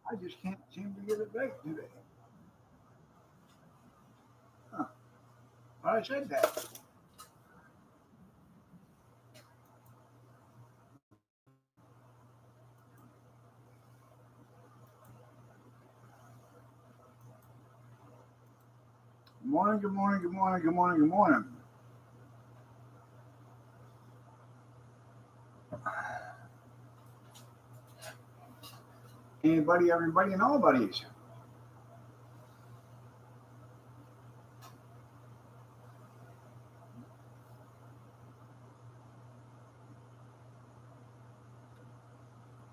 I just can't seem to get it back today. Huh. Well, I said that. Good morning, good morning, good morning, good morning, good morning. Anybody, everybody, and all buddies.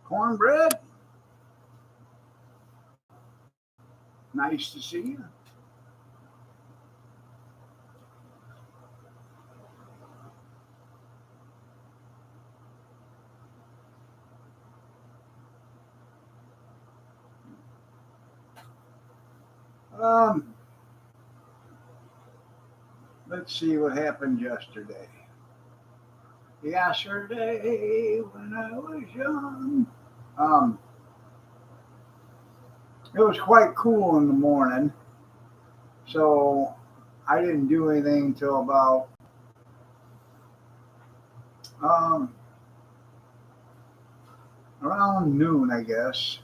Cornbread, nice to see you. Um, let's see what happened yesterday. Yesterday, when I was young, um, it was quite cool in the morning, so I didn't do anything until about um, around noon, I guess.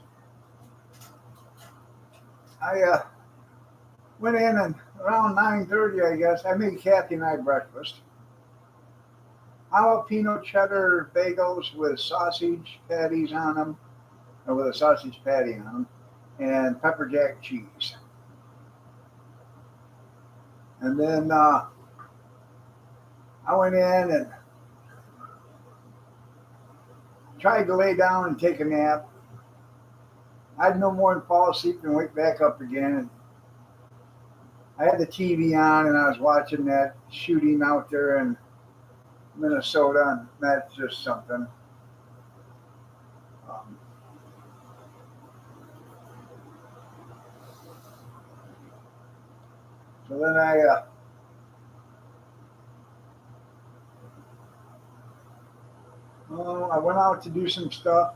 I went in and around 9:30, I guess. I made Kathy and I breakfast. Jalapeno cheddar bagels with sausage patties on them, or with a sausage patty on them, and pepper jack cheese. And then I went in and tried to lay down and take a nap. I'd no more than fall asleep and wake back up again. And I had the TV on and I was watching that shooting out there in Minnesota, and that's just something. Um, so then I went out to do some stuff.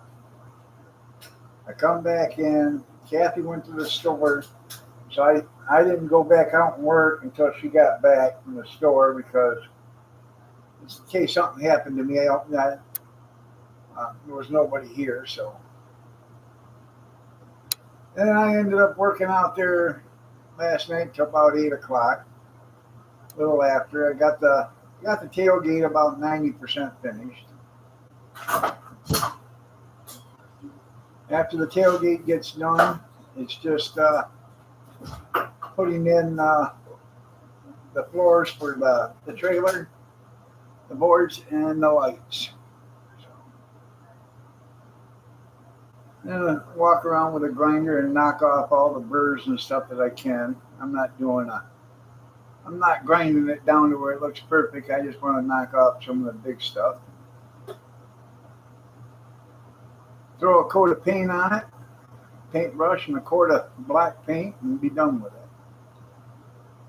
I come back in. Kathy went to the store, so I didn't go back out and work until she got back from the store because in case something happened to me, there was nobody here. So then I ended up working out there last night till about 8 o'clock, a little after. I got the tailgate about 90% finished. After the tailgate gets done, it's just putting in the floors for the trailer, the boards, and the lights. And walk around with a grinder and knock off all the burrs and stuff that I can. I'm not grinding it down to where it looks perfect. I just want to knock off some of the big stuff. Throw a coat of paint on it, paintbrush, and a quart of black paint, and be done with it.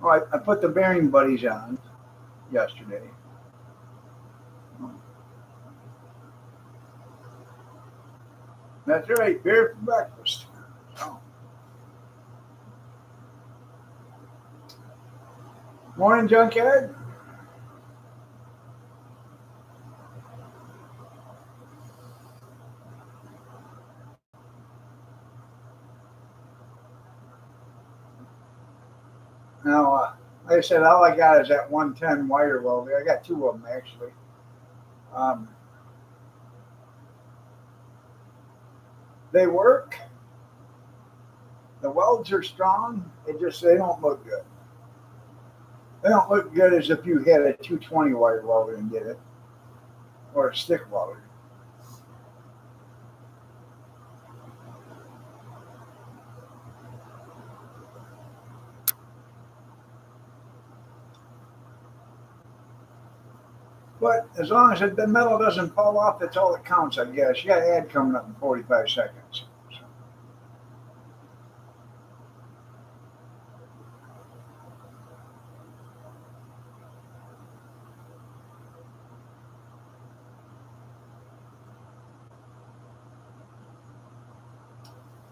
Oh, I put the bearing buddies on yesterday. That's right, beer for breakfast. So, morning, junkyard. Now, like I said, all I got is that 110 wire welder. I got two of them actually. Um, they work. The welds are strong. They don't look good. They don't look good as if you had a 220 wire welder and did it, or a stick welder. But as long as the metal doesn't fall off, that's all that counts, I guess. You got an ad coming up in 45 seconds. So,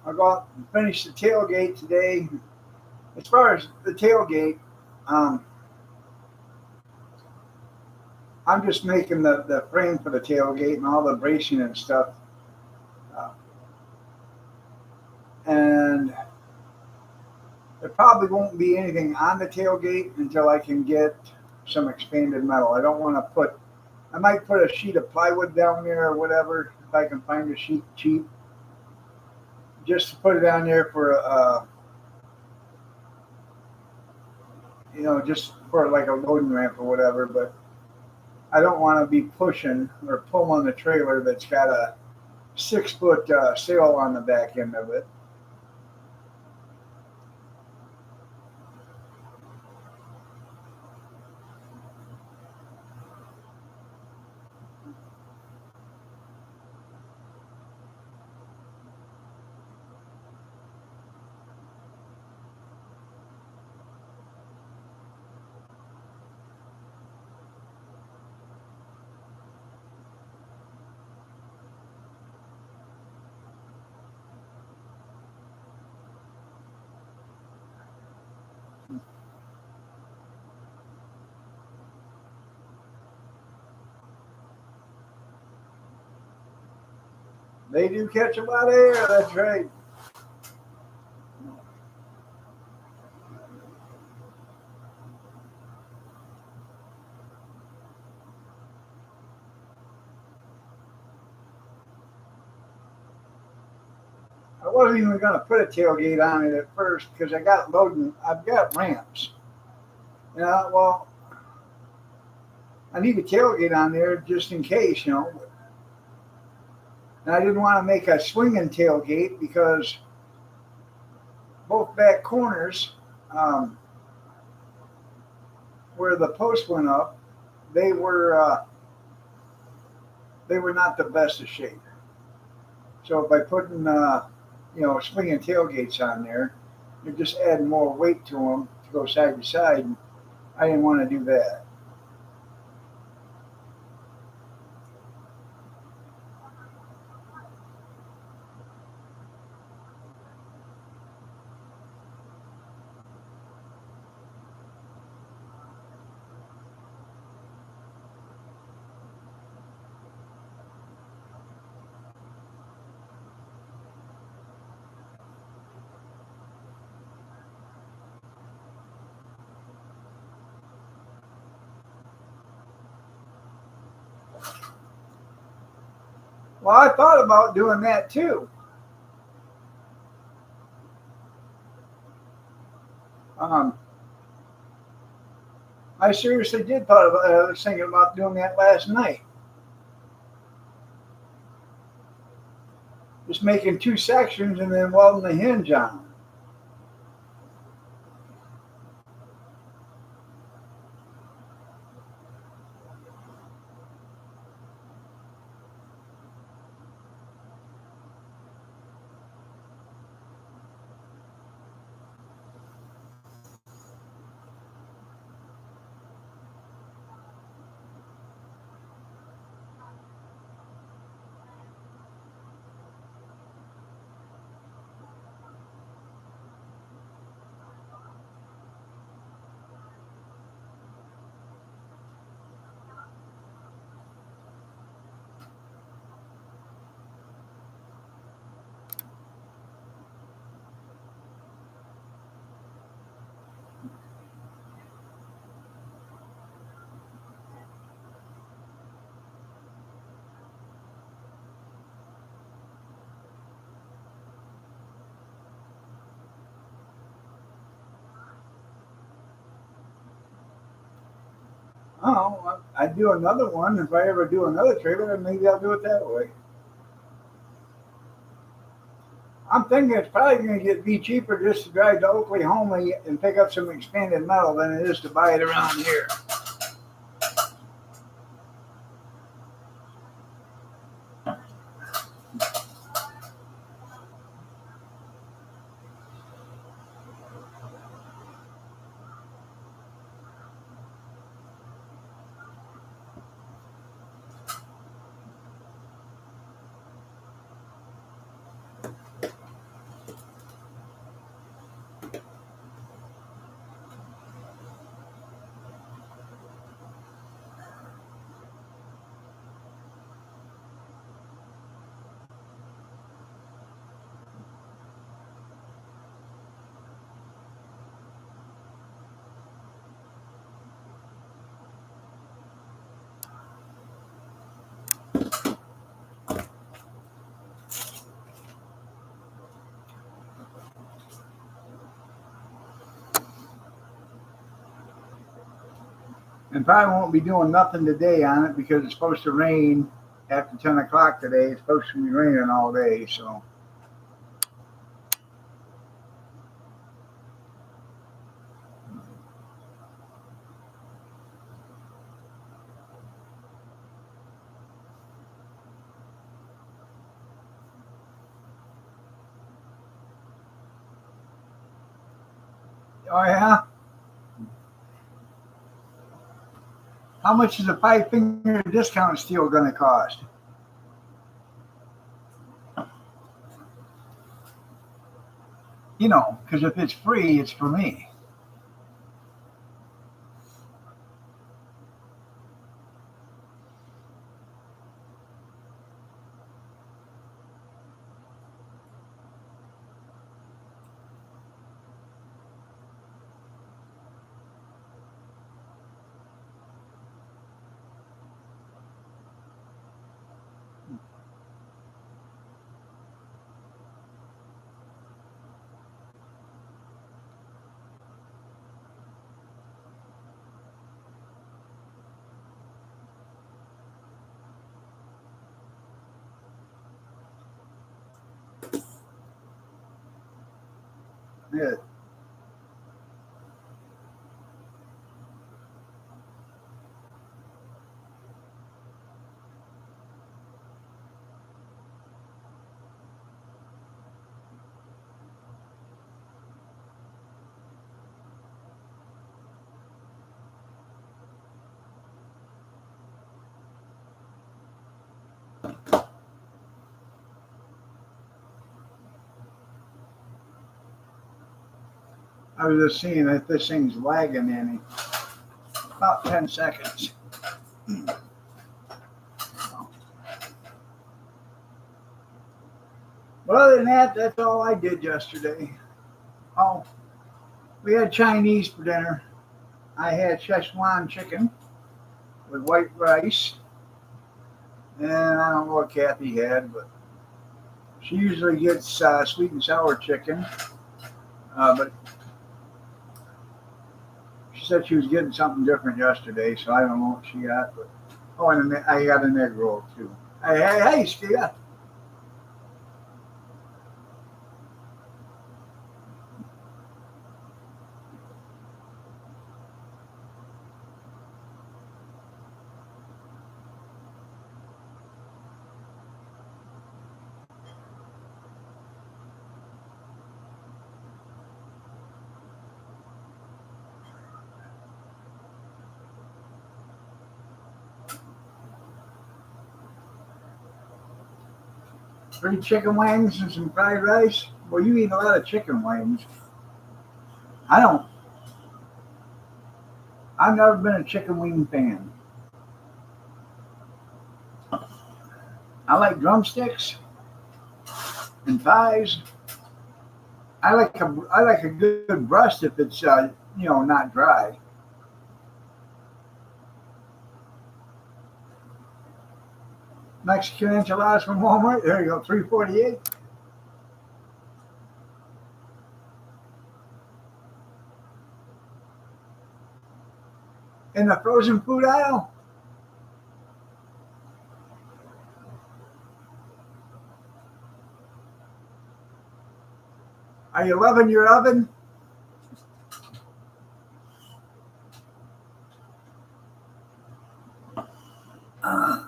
I'll go out and finish the tailgate today. As far as the tailgate, um, I'm just making the frame for the tailgate and all the bracing and stuff. Uh, and there probably won't be anything on the tailgate until I can get some expanded metal. I don't want to put, I might put a sheet of plywood down there or whatever if I can find a sheet cheap, just to put it down there for, just for like a loading ramp or whatever. But I don't want to be pushing or pulling a trailer that's got a 6 foot sail on the back end of it. They do catch a lot of air. That's right. I wasn't even going to put a tailgate on it at first because I got loading. I've got ramps. Well, I need a tailgate on there just in case. And I didn't want to make a swinging tailgate because both back corners, um, where the post went up, they were uh, they were not the best of shape. So by putting swinging tailgates on there, you're just adding more weight to them to go side to side. And I didn't want to do that. Well, I thought about doing that too. Um, I seriously did thought about. I was thinking about doing that last night. Just making two sections and then welding the hinge on. Oh, I'd do another one if I ever do another trailer. Then maybe I'll do it that way. I'm thinking it's probably going to be cheaper just to drive to Oklahoma and pick up some expanded metal than it is to buy it around here. And probably won't be doing nothing today on it because it's supposed to rain after 10 o'clock today. It's supposed to be raining all day. So, oh, yeah. How much is a 5 finger discount steel going to cost? Because if it's free, it's for me. Yeah. I was just seeing if this thing's lagging any. About 10 seconds. But other than that, that's all I did yesterday. Oh, we had Chinese for dinner. I had Szechuan chicken with white rice. And I don't know what Kathy had, but she usually gets sweet and sour chicken. But she said she was getting something different yesterday, so I don't know what she got. But and I got an egg roll too. Hey, Steve. Three chicken wings and some fried rice. Well, you eat a lot of chicken wings. I don't. I've never been a chicken wing fan. I like drumsticks and thighs. I like a good breast if it's not dry. Mexican enchiladas from Walmart. There you go, 3.48. In the frozen food aisle. Are you loving your oven? Uh,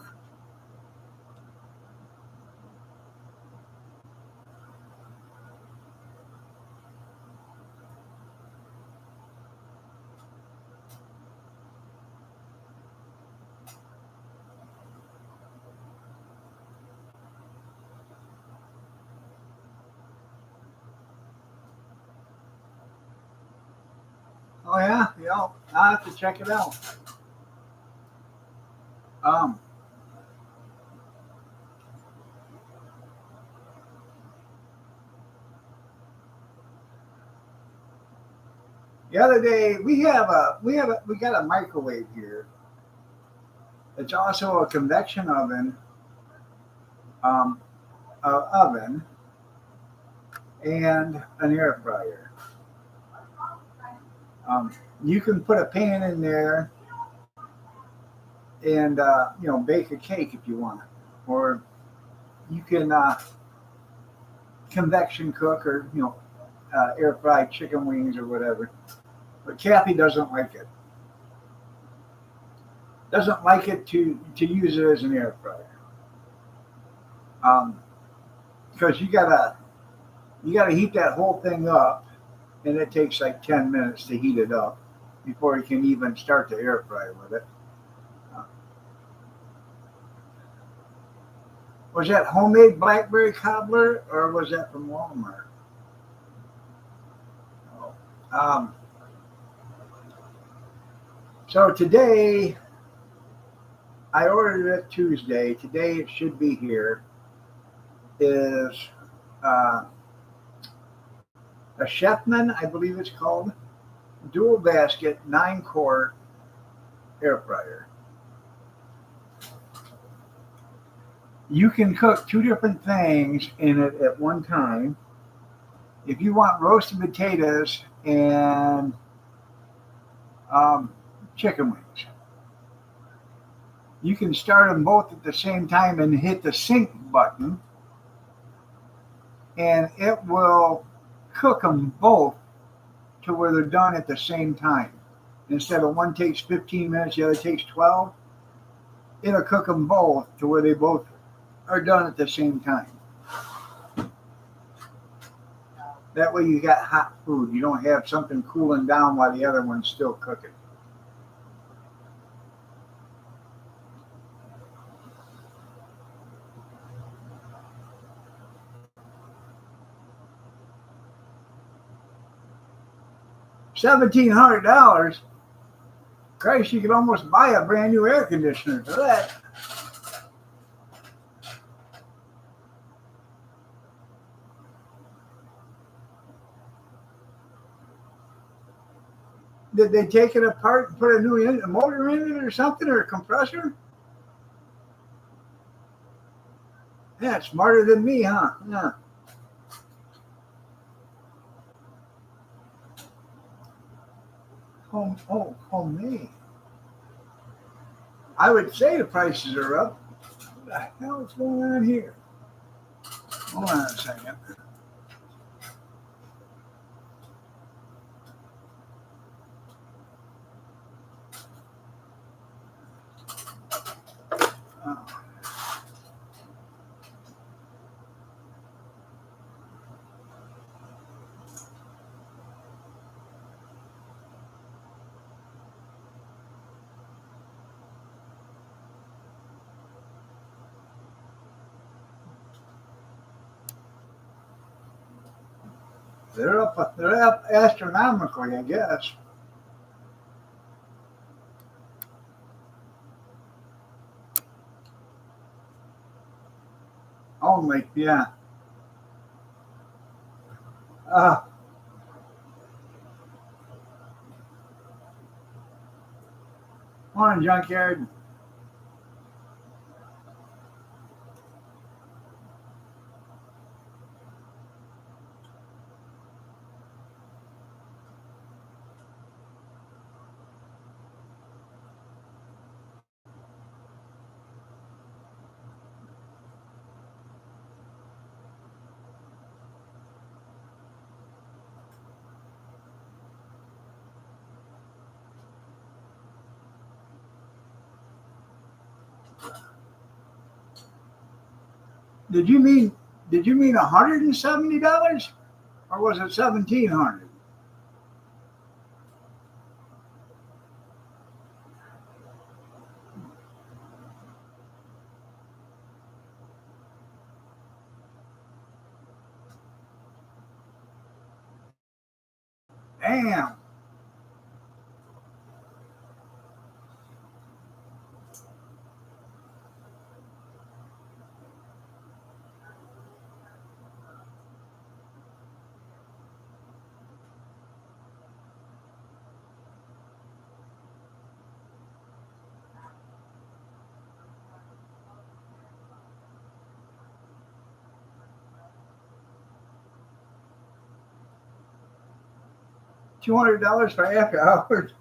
oh yeah, I'll have to check it out. Um, the other day we got a microwave here. It's also a convection oven, um, oven, and an air fryer. You can put a pan in there and bake a cake if you want, or you can convection cook, or air fried chicken wings or whatever. But Kathy doesn't like it. Doesn't like it to use it as an air fryer. Because you gotta heat that whole thing up, and it takes like 10 minutes to heat it up before you can even start the air fryer with it. Uh, was that homemade blackberry cobbler, or was that from Walmart? Oh. So today I ordered it Tuesday. Today it should be here. Is uh, a Chefman, I believe it's called, dual basket 9 quart air fryer. You can cook two different things in it at one time. If you want roasted potatoes and um, chicken wings, you can start them both at the same time and hit the sync button, and it will cook them both to where they're done at the same time. Instead of one takes 15 minutes, the other takes 12, it'll cook them both to where they both are done at the same time. That way you got hot food. You don't have something cooling down while the other one's still cooking. $1,700. Christ, you could almost buy a brand new air conditioner for that. Did they take it apart and put a motor in it or something, or a compressor? Yeah, smarter than me, huh? Yeah. Homemade. I would say the prices are up. What the hell is going on here? Hold on a second. Oh. They're up astronomically, I guess. Only, yeah. Uh, Morning, junkyard. Did you mean $170, or was it 1,700? Damn. $200 for half hours.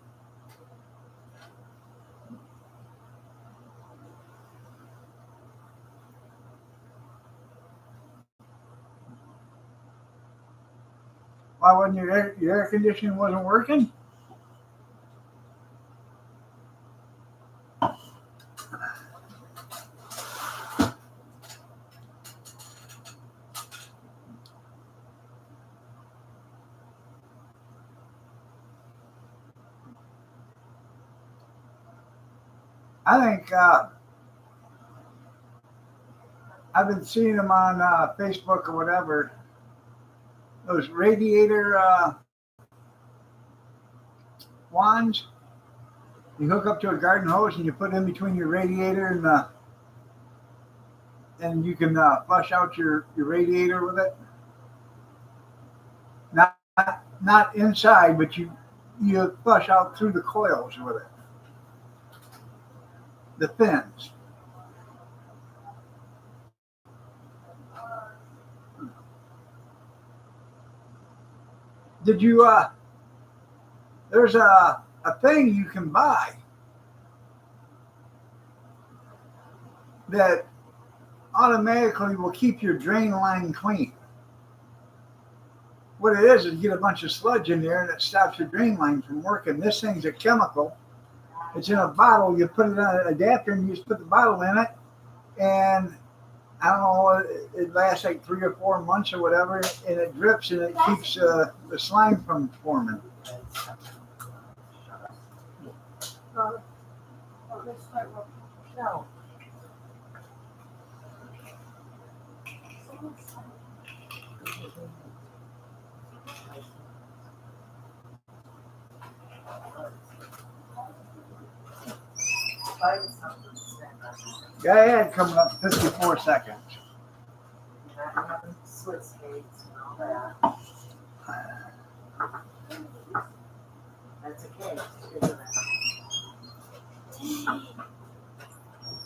Why wasn't your air conditioning wasn't working? I think I've been seeing them on Facebook or whatever. Those radiator wands. You hook up to a garden hose and you put it in between your radiator and you can flush out your radiator with it. Not inside, but you flush out through the coils with it. The fins. Did you there's a thing you can buy that automatically will keep your drain line clean. What it is you get a bunch of sludge in there and it stops your drain line from working. This thing's a chemical. It's in a bottle. You put it on an adapter and you just put the bottle in it, and I don't know, it lasts like 3 or 4 months or whatever, and it drips and it keeps the slime from forming. No. Go ahead, coming up 54 seconds. Not having Swiss skates and all that. That's a cake, isn't it?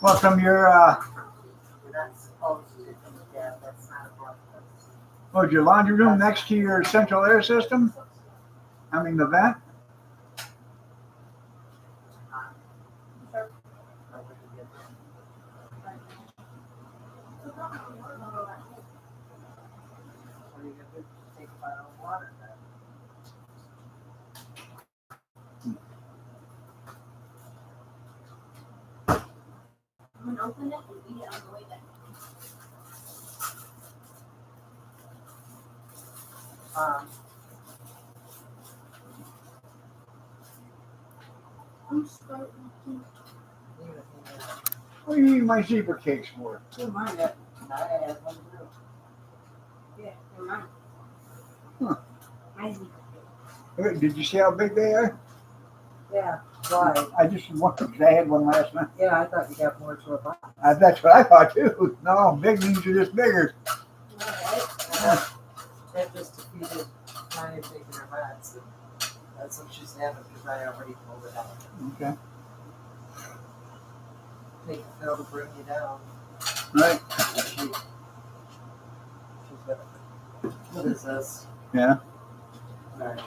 Well, from your You're not supposed to do that. That's not a breakfast. your laundry room next to your central air system? I mean the vent? Take a bottle of water then. I'm gonna open it and eat it on the way back. I'm starting to. What do you eat my zebra cakes for? Don't mind it. I have one too. Yeah, they're mine. Huh. My zebra cake. Did you see how big they are? Yeah, why? I just wondered because I had one last night. Yeah, I thought you got more to a box. That's what I thought too. No, big means you're just bigger. That just defeated Maya taking her meds. That's what she's having because I already pulled it out. Okay. Take a pill to bring you down. Right. She's got. What is this? Yeah. Alright.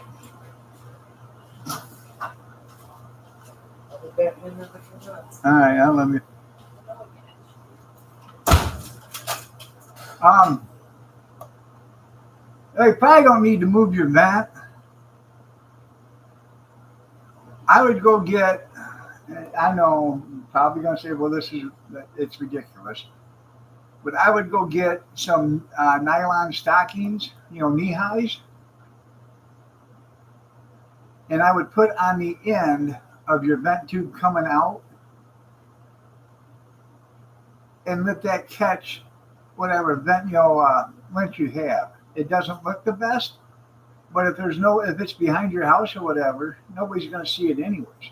I'll be back in another few minutes. All right. I'll let me. You probably don't need to move your vent. I would go get. I know, you're probably gonna say, "Well, it's ridiculous," but I would go get some nylon stockings, knee highs, and I would put on the end of your vent tube coming out, and let that catch whatever vent lint you have. It doesn't look the best, but if it's behind your house or whatever, nobody's going to see it anyways,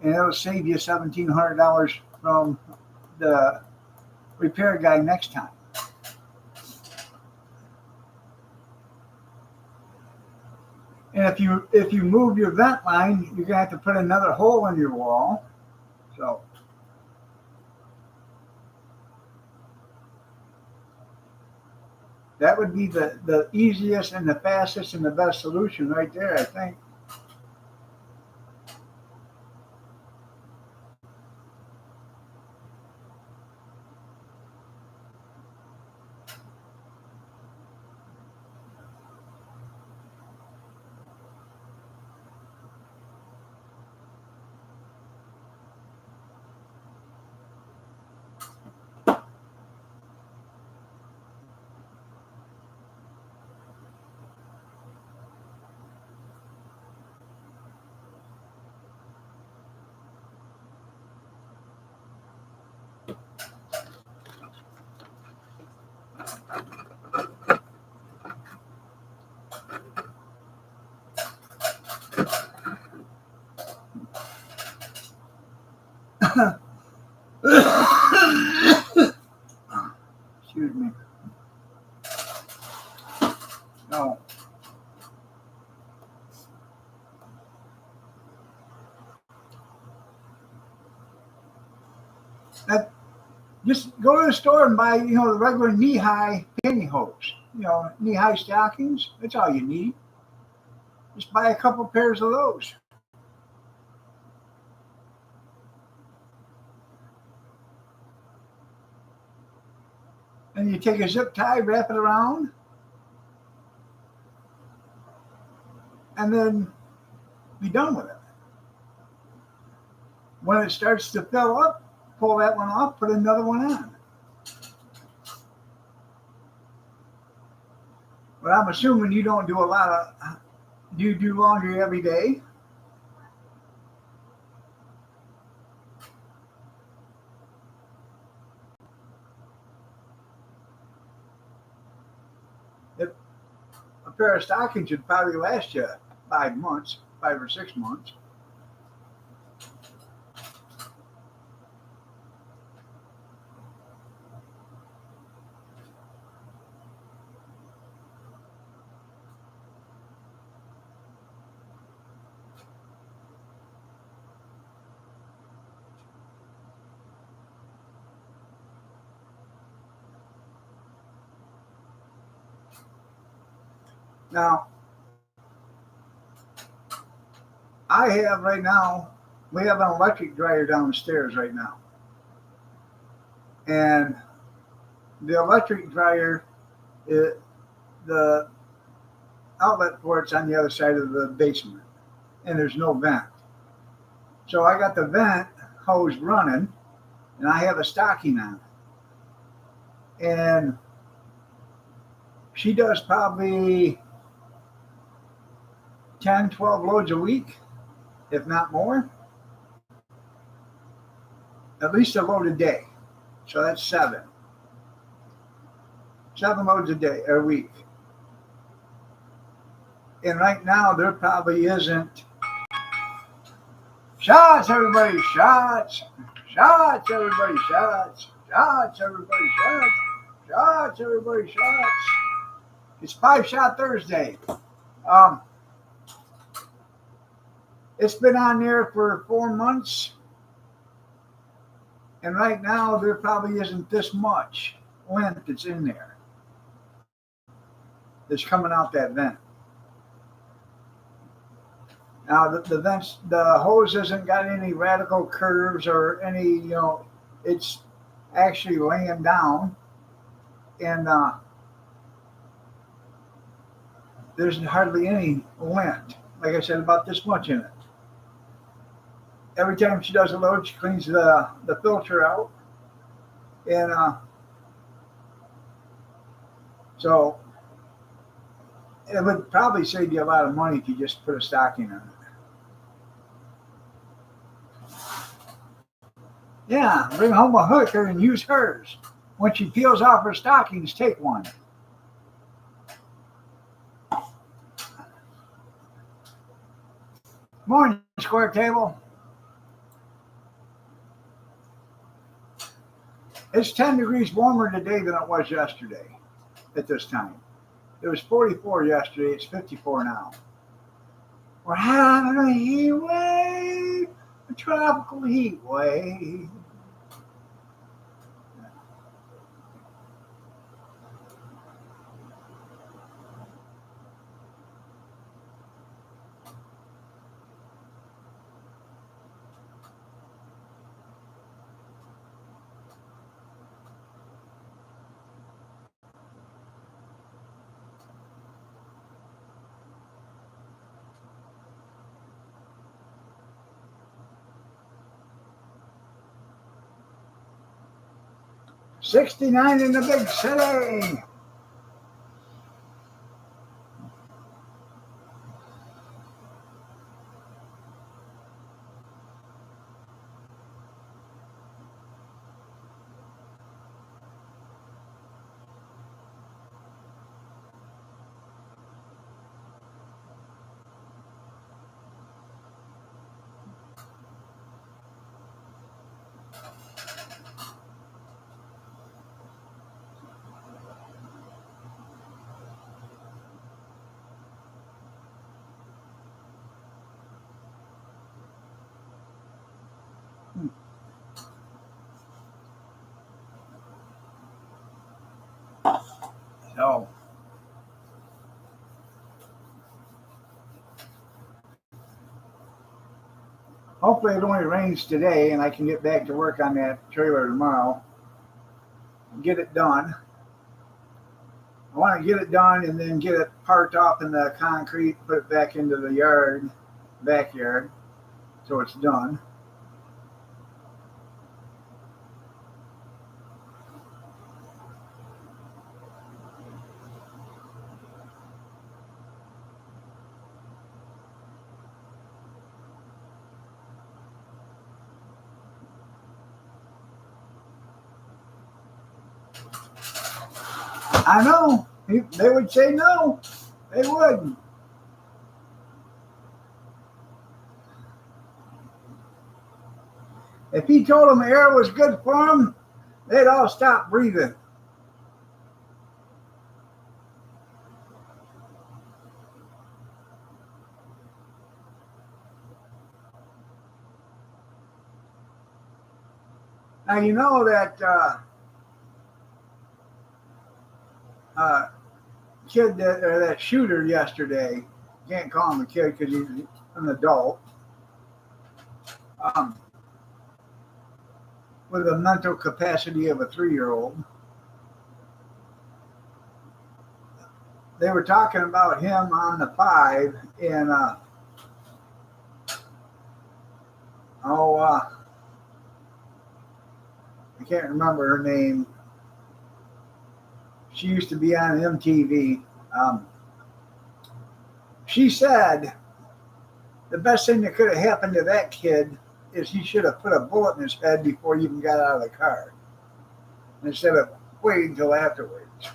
and it'll save you $1,700 from the repair guy next time. And if you move your vent line, you're gonna have to put another hole in your wall. So that would be the easiest and the fastest and the best solution right there, I think. Excuse me. No. That, just go to the store and buy, the regular knee-high pantyhose. Knee-high stockings. That's all you need. Just buy a couple pairs of those. And you take a zip tie, wrap it around, and then be done with it. When it starts to fill up, pull that one off, put another one on. But I'm assuming you don't do a lot of, do you do laundry every day? If a pair of stockings would probably last you 5 months, 5 or 6 months. Now, I have right now, we have an electric dryer downstairs right now. And the electric dryer, the outlet for it's on the other side of the basement. And there's no vent. So I got the vent hose running and I have a stocking on it. And she does probably 10, 12 loads a week, if not more. At least a load a day. So that's 7. 7 loads a week. And right now there probably isn't. Shots, everybody, shots. Shots, everybody, shots. Shots, everybody, shots. Shots, everybody, shots. It's 5-shot Thursday. It's been on there for 4 months. And right now, there probably isn't this much lint that's in there that's coming out that vent. Now, the hose hasn't got any radical curves or any, it's actually laying down. And there's hardly any lint. Like I said, about this much in it. Every time she does a load, she cleans the filter out. And so it would probably save you a lot of money if you just put a stocking on it. Yeah, bring home a hooker and use hers. When she peels off her stockings, take one. Morning, Square Table. It's 10 degrees warmer today than it was yesterday at this time. It was 44 yesterday. It's 54 now. We're having a heat wave, a tropical heat wave. '69 in the big city. So hopefully it only rains today and I can get back to work on that trailer tomorrow. Get it done. I want to get it done and then get it parked off in the concrete, put it back into the yard, backyard, so it's done. I know. They would say no. They wouldn't. If he told them air was good for them, they'd all stop breathing. Now you know that kid that shooter yesterday. Can't call him a kid because he's an adult. Um, with a mental capacity of a 3-year-old. They were talking about him on the 5 and I can't remember her name. She used to be on MTV. She said the best thing that could have happened to that kid is he should have put a bullet in his head before he even got out of the car instead of waiting until afterwards.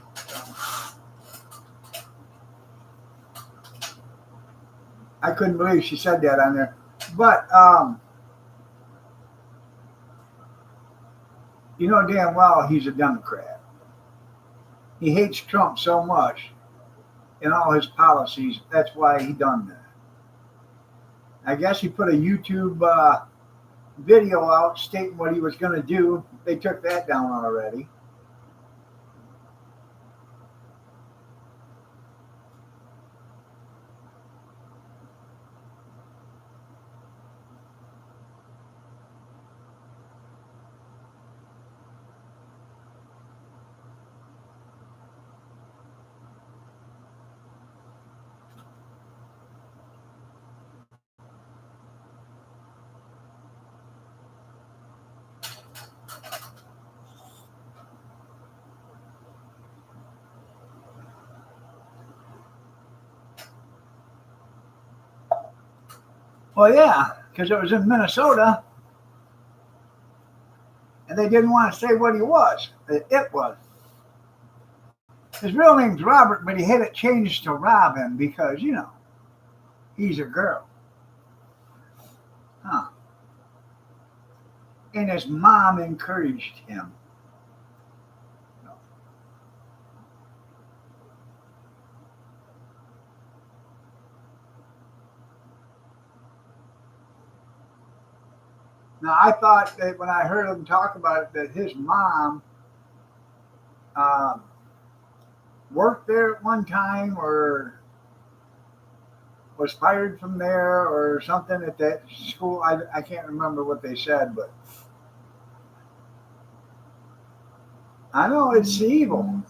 I couldn't believe she said that on there. But you know damn well he's a Democrat. He hates Trump so much in all his policies. That's why he done that. I guess he put a YouTube video out stating what he was going to do. They took that down already. Well, yeah, because it was in Minnesota, and they didn't want to say what he was. It was. His real name's Robert, but he had it changed to Robin because, you know, he's a girl. Huh. And his mom encouraged him. Now, I thought that when I heard him talk about it, that his mom worked there at one time or was fired from there or something at that school. I can't remember what they said, but I know it's evil.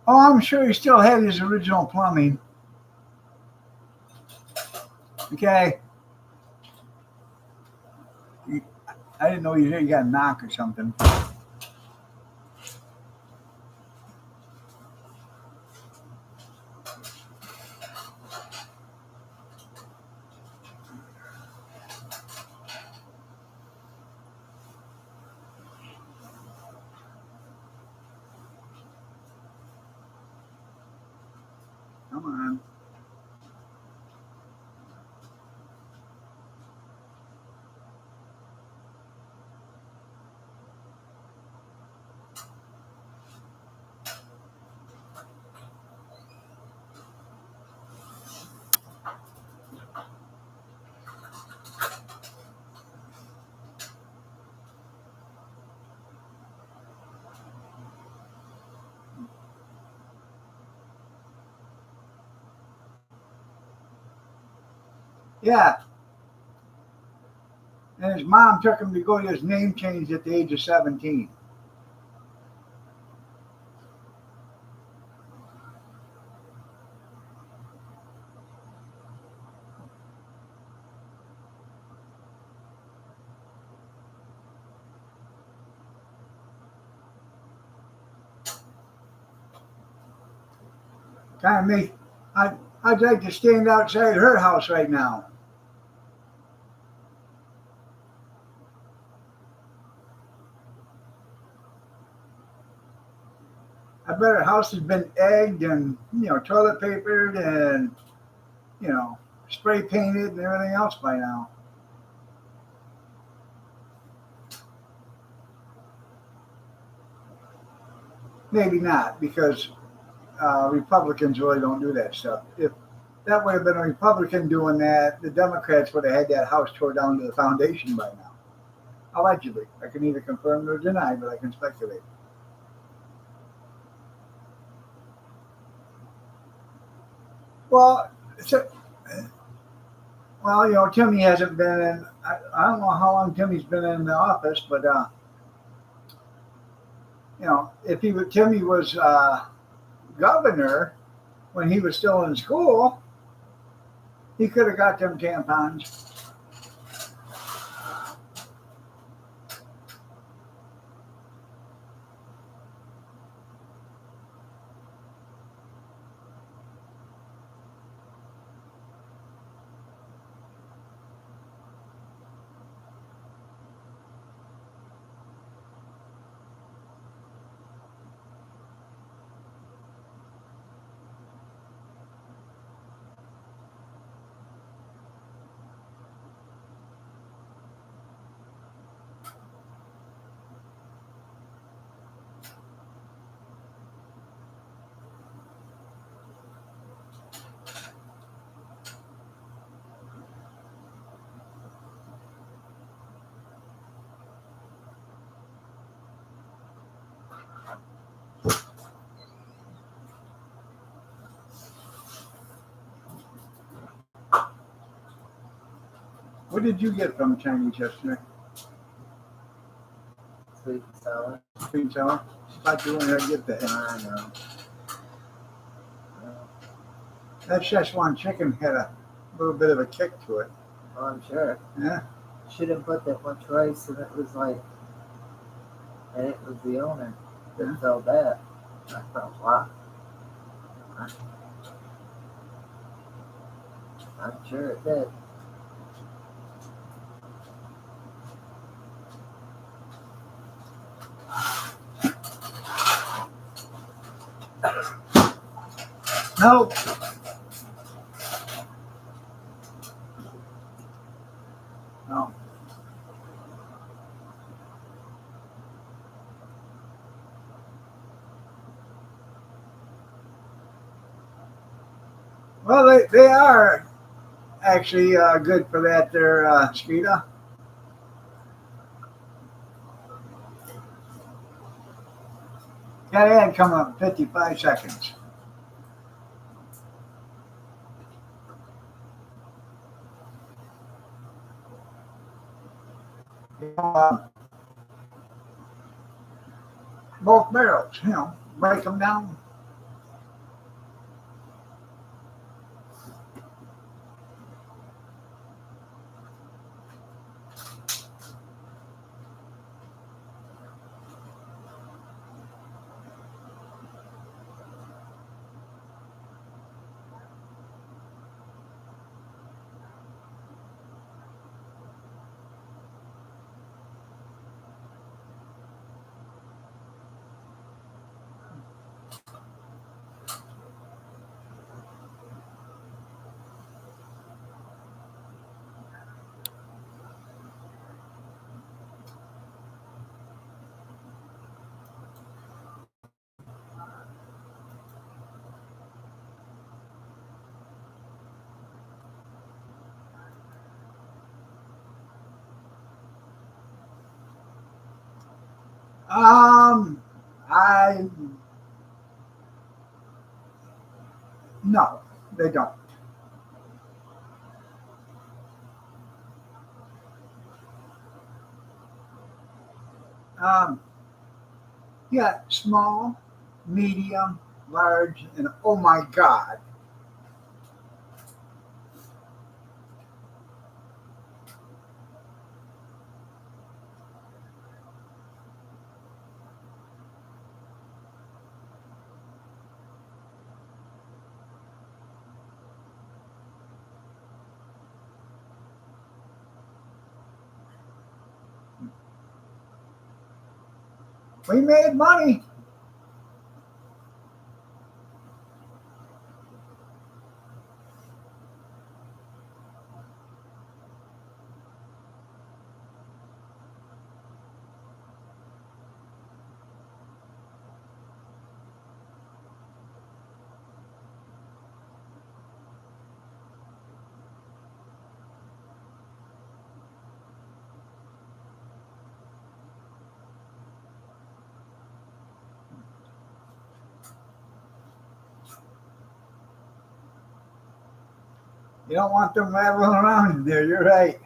Oh, I'm sure he still had his original plumbing. Okay. I didn't know you got a knock or something. Come on. Yeah. And his mom took him to go get his name changed at the age of 17. Kind of make. I'd like to stand outside her house right now. I bet her house has been egged and toilet papered and you know spray painted and everything else by now. Maybe not because Republicans really don't do that stuff. If that would have been a Republican doing that, the Democrats would have had that house tore down to the foundation by now. Allegedly. I can neither confirm nor deny, but I can speculate. Well, so, Timmy hasn't been in. I don't know how long Timmy's been in the office, but if Timmy was governor when he was still in school, he could have got them tampons. What did you get from Chinese yesterday? Sweet and sour. Sweet and sour? I thought you wanted to get that. I know. That Szechuan chicken had a little bit of a kick to it. Oh, I'm sure. Yeah. Shouldn't put that much rice, and it was the owner that felt that. I felt wow. I'm sure it did. No. No. Well, they are actually good for that there, Skita. That ad come up in 55 seconds. Both barrels, break them down. I no, they don't. Um, yeah, small, medium, large, and oh my God. We made money. You don't want them rattling around in there. You're right.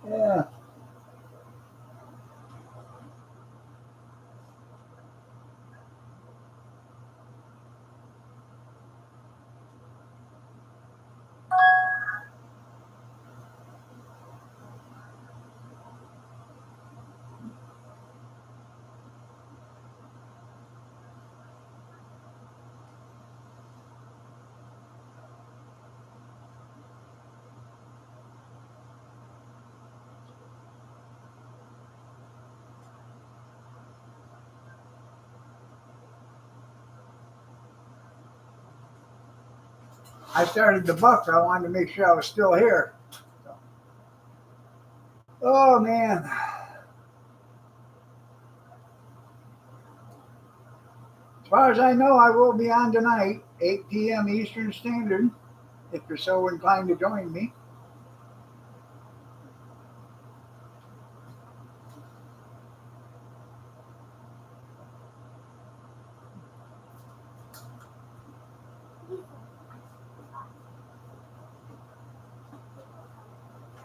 Yeah. I started the Bucks. I wanted to make sure I was still here. Oh man. As far as I know, I will be on tonight, 8 p.m. Eastern Standard, if you're so inclined to join me.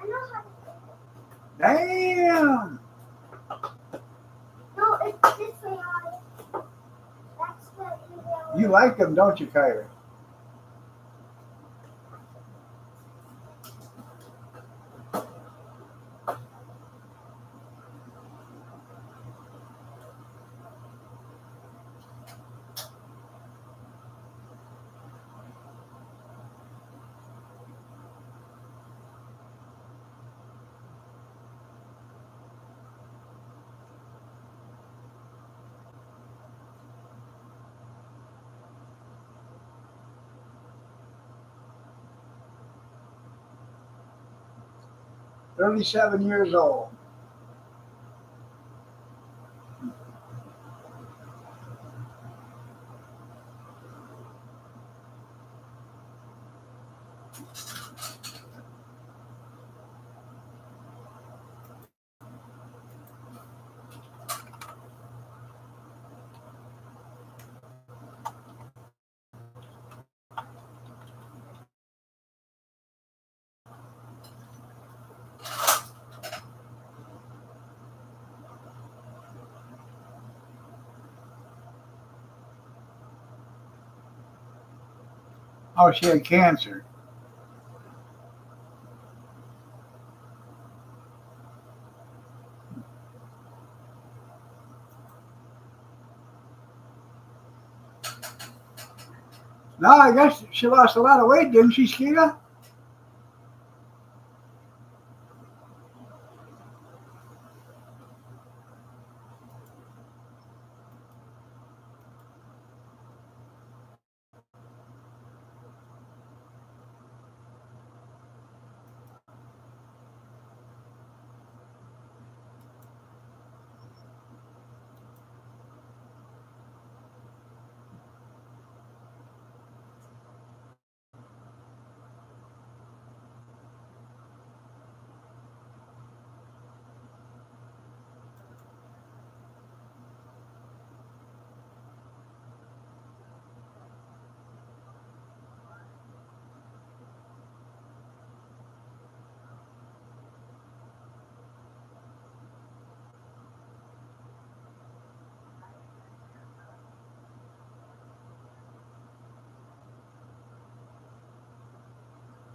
I know how to. Damn! No, it's this way on it. That's the email. You like them, don't you, Kyrie? $37 years old. Oh, she had cancer. No, I guess she lost a lot of weight, didn't she, Skeeta?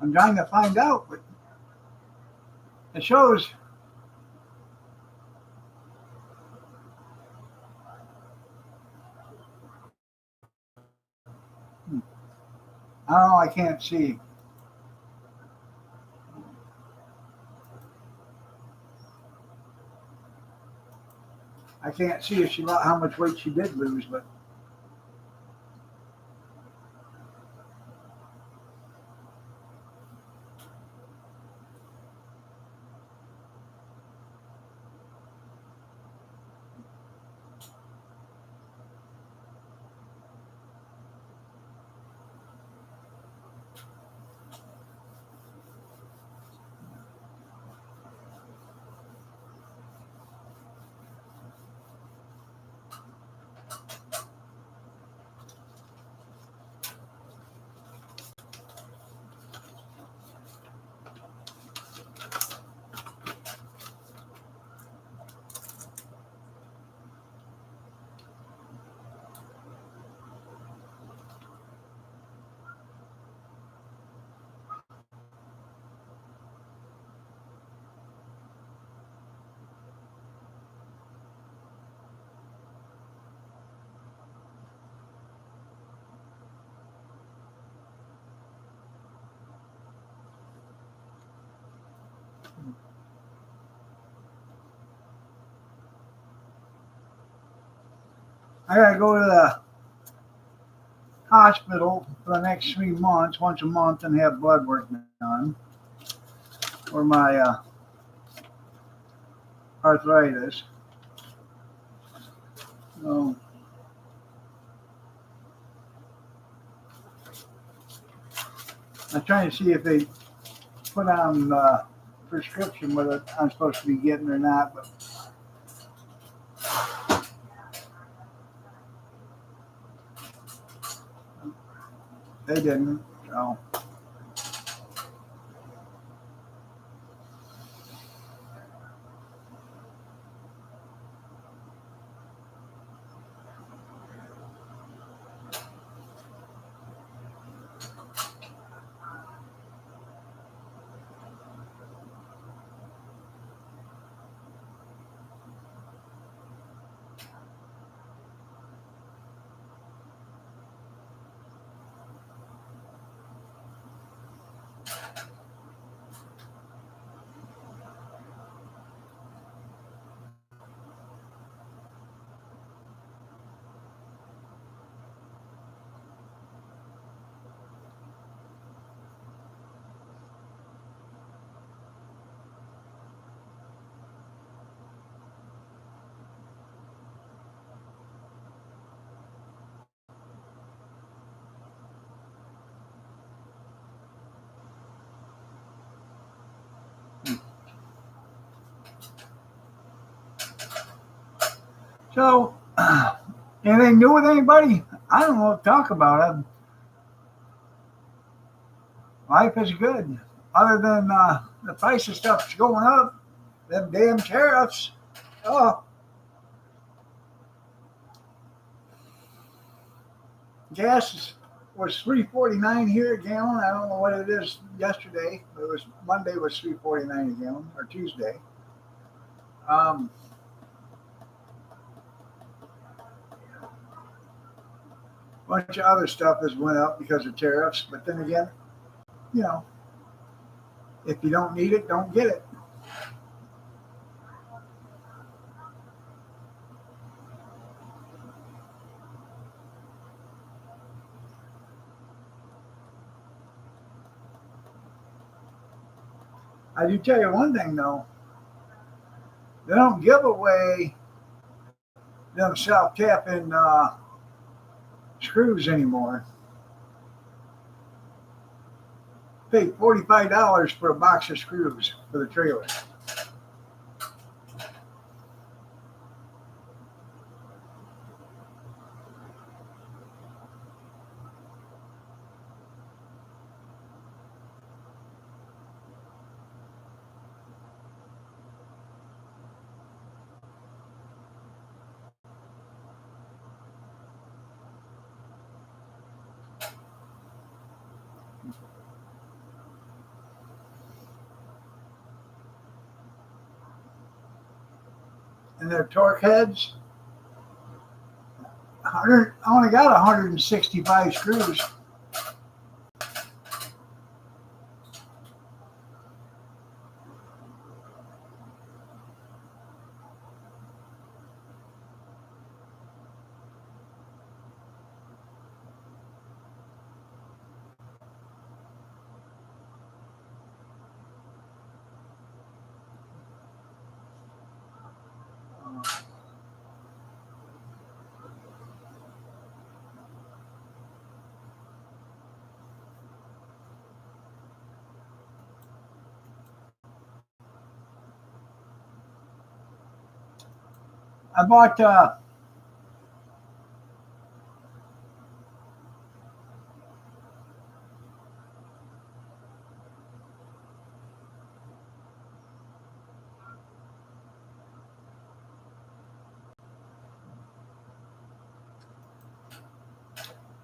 I'm trying to find out, but it shows. I don't know. I can't see. I can't see if how much weight she did lose, but I gotta go to the hospital for the next 3 months, once a month, and have blood work done for my arthritis. So I'm trying to see if they put on prescription whether I'm supposed to be getting or not, but they didn't. So So, anything new with anybody? I don't know what to talk about. Life is good. Other than the price of stuff's going up, them damn tariffs. Oh, was $3.49 here a gallon. I don't know what it is yesterday. It was Monday was $3.49 a gallon, or Tuesday. Um, bunch of other stuff has went up because of tariffs, but then again, you know, if you don't need it, don't get it. I do tell you one thing though, they don't give away them self-tapping screws anymore. Paid $45 for a box of screws for the trailer. and their torque heads. 100, I only got 165 screws.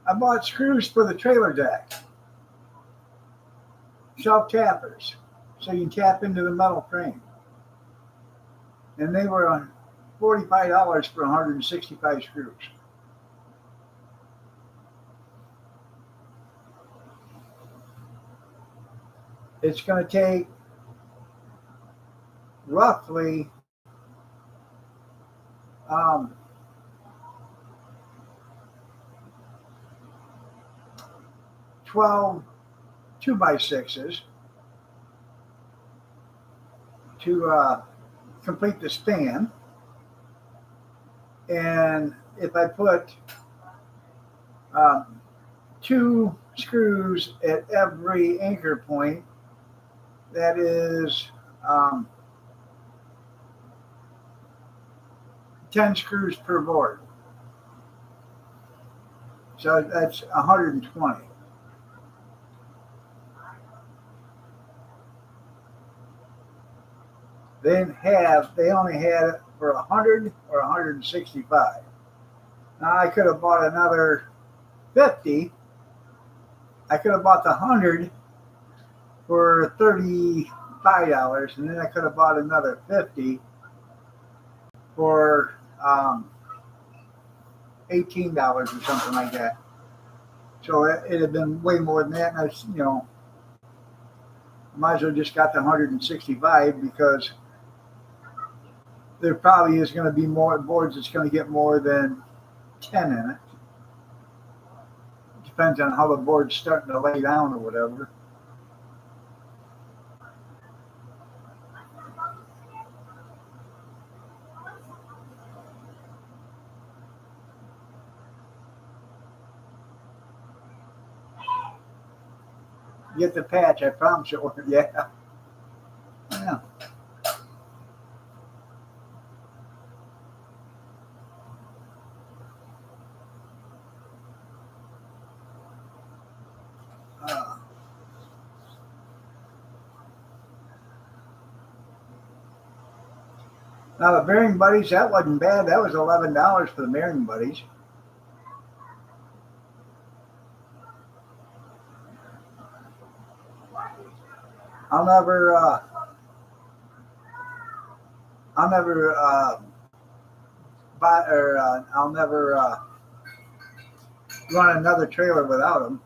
I bought screws for the trailer deck, shelf tappers, so you can tap into the metal frame. And they were on $45 for 165 screws. It's going to take roughly 12 2x6s to complete the span. And if I put 2 screws at every anchor point, that is 10 screws per board. So that's 120. They only had it for 100 or 165. Now I could have bought another 50. I could have bought the 100 for $35, and then I could have bought another 50 for $18 or something like that. So it had been way more than that, and I might as well just got the 165 because there probably is going to be more boards that's going to get more than 10 in it. Depends on how the board's starting to lay down or whatever. Get the patch, I promise you. Yeah. Yeah. Now the bearing buddies, that wasn't bad. That was $11 for the bearing buddies. I'll never buy or I'll never run another trailer without them.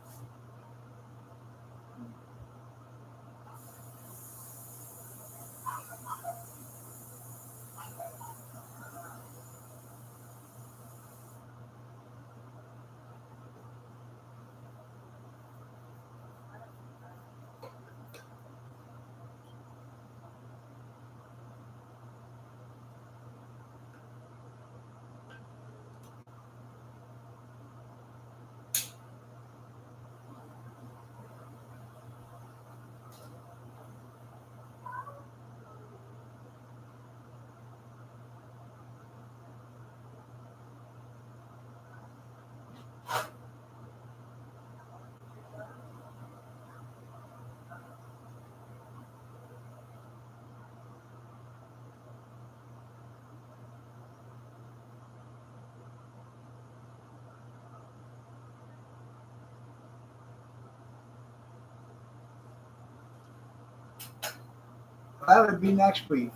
That would be next week.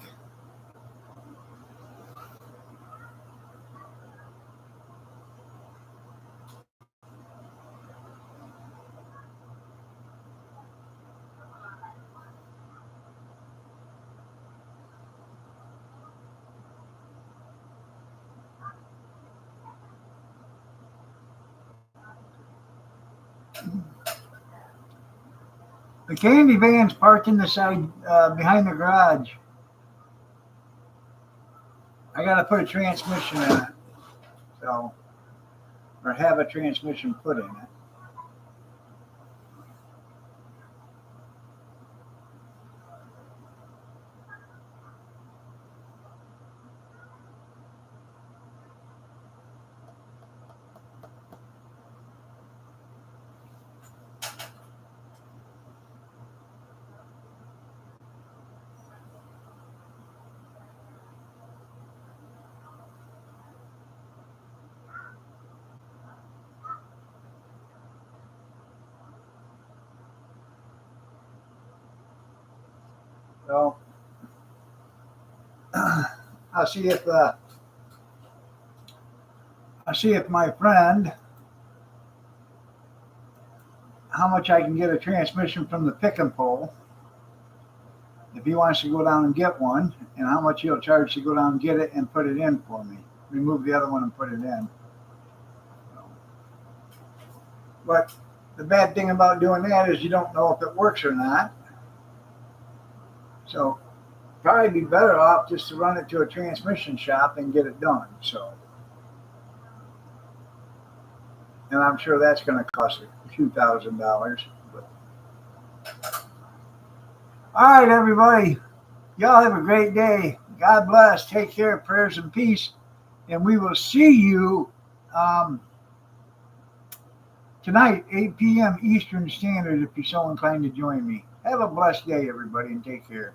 The candy van's parked in the side behind the garage. I gotta put a transmission in it, so or have a transmission put in it. So I'll see if my friend, how much I can get a transmission from the pick and pull, if he wants to go down and get one, and how much he'll charge to go down and get it and put it in for me. Remove the other one and put it in. But the bad thing about doing that is you don't know if it works or not. So probably be better off just to run it to a transmission shop and get it done. So, and I'm sure that's going to cost a few $1,000s. But. All right, everybody. Y'all have a great day. God bless. Take care. Prayers and peace. And we will see you tonight, 8 p.m. Eastern Standard, if you're so inclined to join me. Have a blessed day, everybody, and take care.